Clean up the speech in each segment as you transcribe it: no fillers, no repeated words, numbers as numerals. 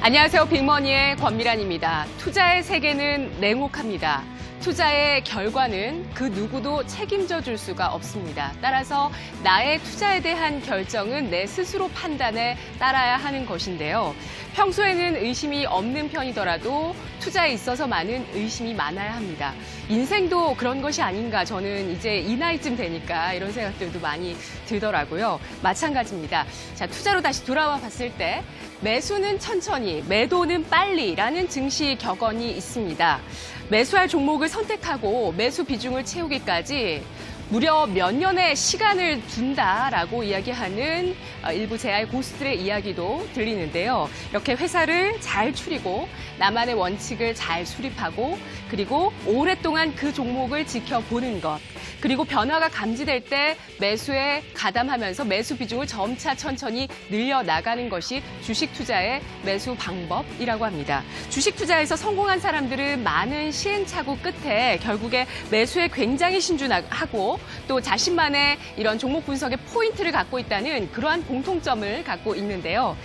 안녕하세요. 빅머니의 권미란입니다. 투자의 세계는 냉혹합니다. 투자의 결과는 그 누구도 책임져 줄 수가 없습니다. 따라서 나의 투자에 대한 결정은 내 스스로 판단에 따라야 하는 것인데요. 평소에는 의심이 없는 편이더라도 투자에 있어서만은 의심이 많아야 합니다. 인생도 그런 것이 아닌가, 저는 이제 이 나이쯤 되니까 이런 생각들도 많이 들더라고요. 마찬가지입니다. 자, 투자로 다시 돌아와 봤을 때 매수는 천천히, 매도는 빨리라는 증시 격언이 있습니다. 매수할 종목을 선택하고 매수 비중을 채우기까지 무려 몇 년의 시간을 둔다라고 이야기하는 일부 제아의 고수들의 이야기도 들리는데요. 이렇게 회사를 잘 추리고 나만의 원칙을 잘 수립하고 그리고 오랫동안 그 종목을 지켜보는 것, 그리고 변화가 감지될 때 매수에 가담하면서 매수 비중을 점차 천천히 늘려나가는 것이 주식 투자의 매수 방법이라고 합니다. 주식 투자에서 성공한 사람들은 많은 시행착오 끝에 결국에 매수에 굉장히 신중하고 또 자신만의 이런 종목 분석의 포인트를 갖고 있다는 그러한 공통점을 갖고 있는데요.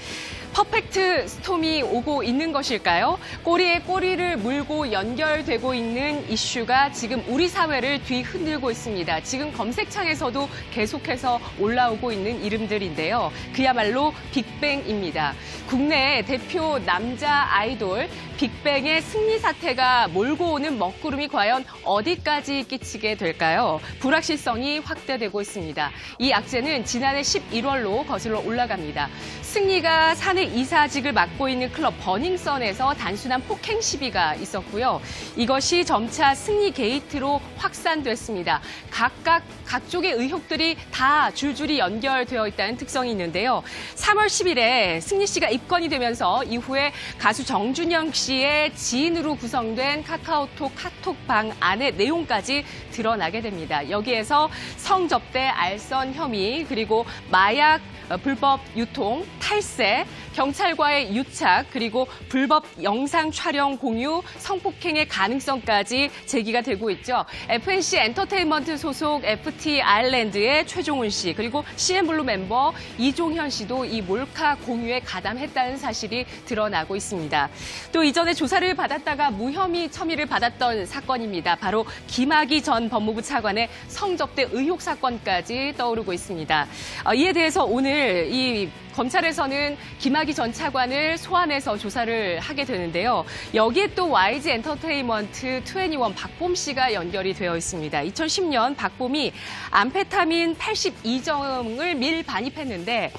퍼펙트 스톰이 오고 있는 것일까요? 꼬리에 꼬리를 물고 연결되고 있는 이슈가 지금 우리 사회를 뒤흔들고 있습니다. 지금 검색창에서도 계속해서 올라오고 있는 이름들인데요. 그야말로 빅뱅입니다. 국내 대표 남자 아이돌 빅뱅의 승리 사태가 몰고 오는 먹구름이 과연 어디까지 끼치게 될까요? 불확실성이 확대되고 있습니다. 이 악재는 지난해 11월로 거슬러 올라갑니다. 승리가 사내 이사직을 맡고 있는 클럽 버닝썬에서 단순한 폭행 시비가 있었고요. 이것이 점차 승리 게이트로 확산됐습니다. 각쪽의 의혹들이 다 줄줄이 연결되어 있다는 특성이 있는데요. 3월 10일에 승리 씨가 입건이 되면서 이후에 가수 정준영 씨의 지인으로 구성된 카카오톡 카톡방 안의 내용까지 드러나게 됩니다. 여기에서 성접대, 알선 혐의, 그리고 마약 불법 유통, 탈세, 경찰과의 유착, 그리고 불법 영상 촬영 공유, 성폭행의 가능성까지 제기가 되고 있죠. FNC 엔터테인먼트 소속 FT 아일랜드의 최종훈 씨, 그리고 CN블루 멤버 이종현 씨도 이 몰카 공유에 가담했다는 사실이 드러나고 있습니다. 또 이전에 조사를 받았다가 무혐의 처리를 받았던 사건입니다. 바로 김학의 전 법무부 차관의 성접대 의혹 사건까지 떠오르고 있습니다. 이에 대해서 오늘 이 검찰에서는 김학의 전 차관을 소환해서 조사를 하게 되는데요. 여기에 또 YG 엔터테인먼트 21 박봄 씨가 연결이 되어 있습니다. 2010년 박봄이 암페타민 82정을 밀반입했는데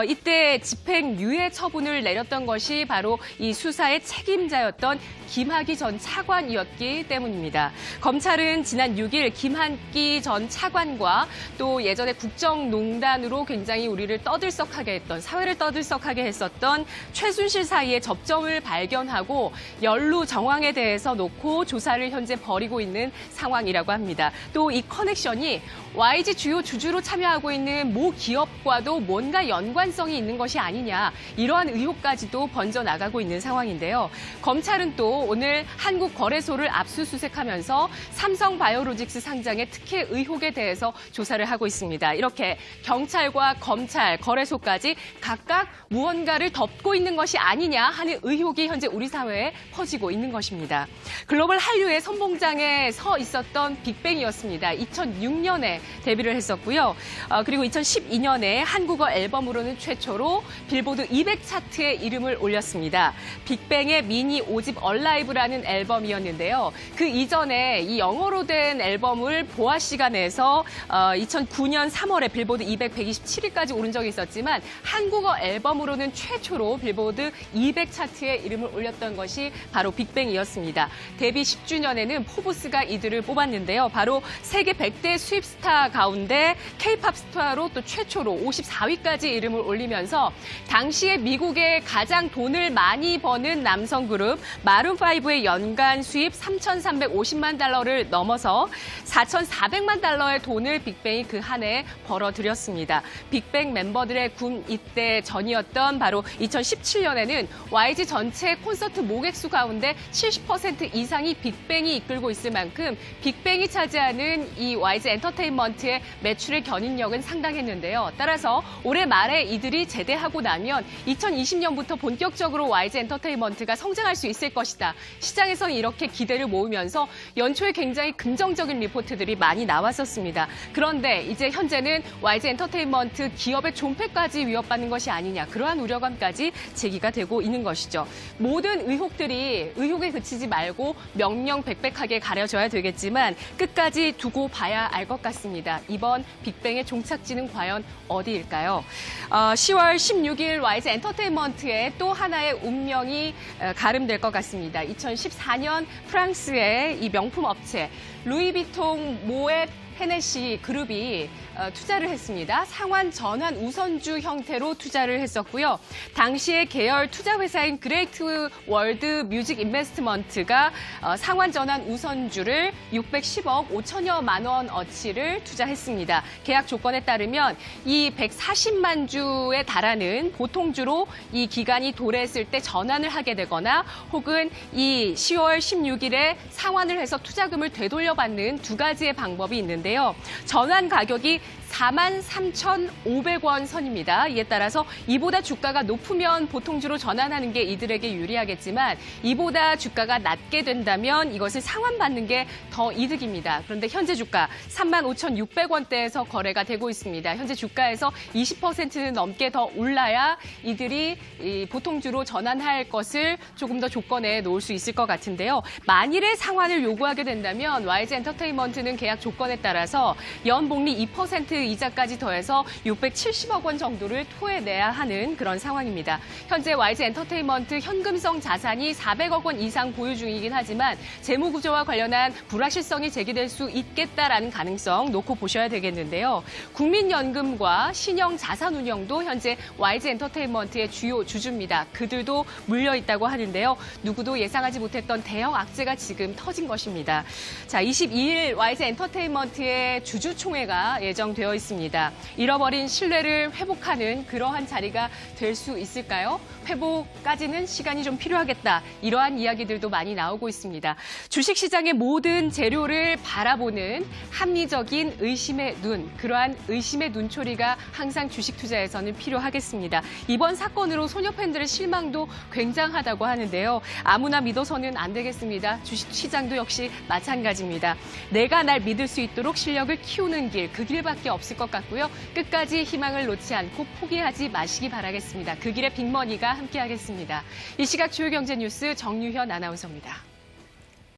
이때 집행유예 처분을 내렸던 것이 바로 이 수사의 책임자였던 김학의 전 차관이었기 때문입니다. 검찰은 지난 6일 김학의 전 차관과 또 예전에 국정농단으로 굉장히 우리를 떠들썩하게 했던, 사회를 떠들썩하게 했었던 최순실 사이의 접점을 발견하고 연루 정황에 대해서 놓고 조사를 현재 벌이고 있는 상황이라고 합니다. 또 이 커넥션이 YG 주요 주주로 참여하고 있는 모 기업과도 뭔가 연관성이 있는 것이 아니냐, 이러한 의혹까지도 번져나가고 있는 상황인데요. 검찰은 또 오늘 한국거래소를 압수수색하면서 삼성바이오로직스 상장의 특혜 의혹에 대해서 조사를 하고 있습니다. 이렇게 경찰과 검찰, 거래소까지 각각 무언가를 덮고 있는 것이 아니냐 하는 의혹이 현재 우리 사회에 퍼지고 있는 것입니다. 글로벌 한류의 선봉장에 서 있었던 빅뱅이었습니다. 2006년에 데뷔를 했었고요. 그리고 2012년에 한국어 앨범으로는 최초로 빌보드 200 차트에 이름을 올렸습니다. 빅뱅의 미니 5집 얼라이브라는 앨범이었는데요. 그 이전에 이 영어로 된 앨범을 보아 씨가 내서 2009년 3월에 빌보드 200 127위까지 오른 적이 있었지만 한국어 앨범으로는 최초로 빌보드 200 차트에 이름을 올렸던 것이 바로 빅뱅이었습니다. 데뷔 10주년에는 포브스가 이들을 뽑았는데요. 바로 세계 100대 수입 스타 가운데 K-팝 스타로 또 최초로 54위까지 이름을 올리면서 당시에 미국의 가장 돈을 많이 버는 남성 그룹 마룬5의 연간 수입 3,350만 달러를 넘어서 4,400만 달러의 돈을 빅뱅이 그 한 해에 벌어들였습니다. 빅뱅 멤버들의 군 입대 전이었던 바로 바로 2017년에는 YG 전체 콘서트 모객수 가운데 70% 이상이 빅뱅이 이끌고 있을 만큼 빅뱅이 차지하는 이 YG 엔터테인먼트의 매출의 견인력은 상당했는데요. 따라서 올해 말에 이들이 제대하고 나면 2020년부터 본격적으로 YG 엔터테인먼트가 성장할 수 있을 것이다. 시장에서는 이렇게 기대를 모으면서 연초에 굉장히 긍정적인 리포트들이 많이 나왔었습니다. 그런데 이제 현재는 YG 엔터테인먼트 기업의 존폐까지 위협받는 것이 아니냐, 그러한 우려감까지 제기가 되고 있는 것이죠. 모든 의혹들이 의혹에 그치지 말고 명명백백하게 가려져야 되겠지만 끝까지 두고 봐야 알 것 같습니다. 이번 빅뱅의 종착지는 과연 어디일까요? 10월 16일 YG 엔터테인먼트의 또 하나의 운명이 가름될 것 같습니다. 2014년 프랑스의 이 명품 업체 루이비통 모엣 헤네시 그룹이 투자를 했습니다. 상환 전환 우선주 형태로 투자를 했었고요. 당시에 계열 투자 회사인 그레이트 월드 뮤직 인베스트먼트가 상환 전환 우선주를 610억 5천여만 원어치를 투자했습니다. 계약 조건에 따르면 이 140만 주에 달하는 보통주로 이 기간이 도래했을 때 전환을 하게 되거나 혹은 이 10월 16일에 상환을 해서 투자금을 되돌려받는 두 가지의 방법이 있는데요. 전환 가격이 43,500원 선입니다. 이에 따라서 이보다 주가가 높으면 보통주로 전환하는 게 이들에게 유리하겠지만 이보다 주가가 낮게 된다면 이것을 상환받는 게 더 이득입니다. 그런데 현재 주가 35,600원대에서 거래가 되고 있습니다. 현재 주가에서 20%는 넘게 더 올라야 이들이 이 보통주로 전환할 것을 조금 더 조건에 놓을 수 있을 것 같은데요. 만일에 상환을 요구하게 된다면 YG 엔터테인먼트는 계약 조건에 따라서 연복리 2% 이자까지 더해서 670억 원 정도를 토해내야 하는 그런 상황입니다. 현재 YG 엔터테인먼트 현금성 자산이 400억 원 이상 보유 중이긴 하지만 재무 구조와 관련한 불확실성이 제기될 수 있겠다라는 가능성 놓고 보셔야 되겠는데요. 국민연금과 신영 자산운용도 현재 YG 엔터테인먼트의 주요 주주입니다. 그들도 물려 있다고 하는데요. 누구도 예상하지 못했던 대형 악재가 지금 터진 것입니다. 자, 22일 YG 엔터테인먼트의 주주총회가 예정되어 있습니다. 잃어버린 신뢰를 회복하는 그러한 자리가 될 수 있을까요? 회복까지는 시간이 좀 필요하겠다. 이러한 이야기들도 많이 나오고 있습니다. 주식시장의 모든 재료를 바라보는 합리적인 의심의 눈, 그러한 의심의 눈초리가 항상 주식 투자에서는 필요하겠습니다. 이번 사건으로 소녀 팬들의 실망도 굉장하다고 하는데요. 아무나 믿어서는 안 되겠습니다. 주식시장도 역시 마찬가지입니다. 내가 날 믿을 수 있도록 실력을 키우는 길, 그 길밖에 없을 것 같고요. 끝까지 희망을 놓지 않고 포기하지 마시기 바라겠습니다. 그 길에 빅머니가 함께하겠습니다. 이 시각 주요 경제 뉴스 정유현 아나운서입니다.